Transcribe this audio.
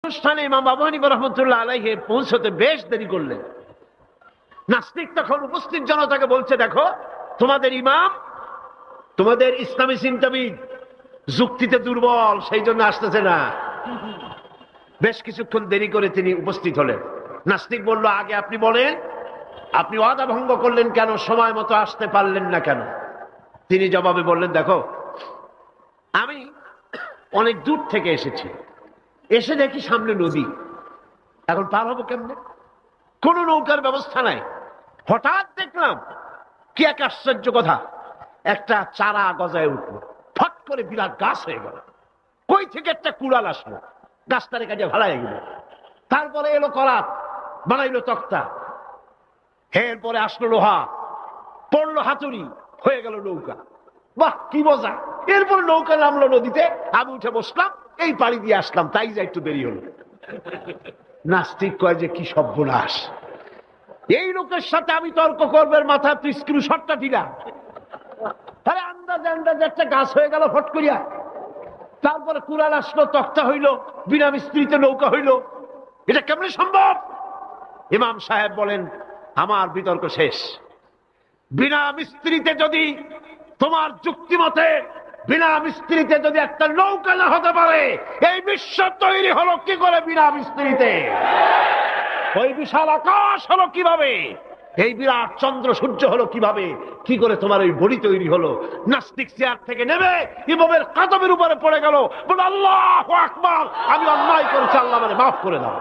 অনুষ্ঠানে ইমাম আবু হানিফা রাহমাতুল্লাহ আলাইহি পৌঁছতে বেশ দেরি করলেন। নাস্তিক তখন উপস্থিত জনতাকে বলছে, দেখো তোমাদের ইমাম, তোমাদের ইসলামী চিন্তাবিদ যুক্তিতে দুর্বল, সেই জন্য আসতেছে না। বেশ কিছুক্ষণ দেরি করে তিনি উপস্থিত হলেন। নাস্তিক বলল, আগে আপনি বলেন, আপনি ওয়াদা ভঙ্গ করলেন কেন, সময় মতো আসতে পারলেন না কেন? তিনি জবাবে বললেন, দেখো আমি অনেক দূর থেকে এসেছি, এসে দেখি সামনে নদী, এখন পার হবো কেমনে? কোন নৌকার ব্যবস্থা নাই। হঠাৎ দেখলাম কি এক আশ্চর্য কথা, একটা চারা গজায় উঠলো, ফট করে বিরাট গাছ হয়ে গেল। কই থেকে একটা কুড়াল আসলো, গাছটারে কাজে ভাড়ায় গেল। তারপরে এলো করাত, বানাইলো তক্তা, এরপরে আসলো লোহা, পড়লো হাতুড়ি, হয়ে গেল নৌকা। বাহ কি মজা! এরপর নৌকা নামলো নদীতে, আমি উঠে বসলাম, এই পাড়ি দিয়ে আসলাম, তাই যা একটু দেরি হলো। নাস্তিক কয় যে কি সর্বনাশ, এই লোকের সাথে আমি তর্ক করবে, মাথা তুই স্ক্রু শটটা দিলা। তাহলে আন্দাজে আন্দাজে একটা গাছ হয়ে গেল ফট করিয়া, তারপরে কুড়াল আসলো, তক্তা হইলো, বিনা মিস্ত্রিতে নৌকা হইলো, এটা কেমনে সম্ভব? ইমাম সাহেব বলেন, আমার বিতর্ক শেষ। বিনা মিস্ত্রিতে যদি, তোমার যুক্তি মতে বিনা মিস্ত্রিতে যদি একটা নৌকা না হতে পারে, এই বিশ্ব তৈরি হলো কি করে বিনা মিস্ত্রিতে? ওই বিশাল আকাশ হলো কিভাবে? এই বিরাট চন্দ্র সূর্য হলো কিভাবে? কি করে তোমার ওই বডি তৈরি হলো? নাস্তিক চেয়ার থেকে নেমে ইমামের কাদমের উপরে পড়ে গেল, বলে আল্লাহু আকবার, আমি অন্যায় করেছি, আল্লাহ আমারে মাফ করে দাও।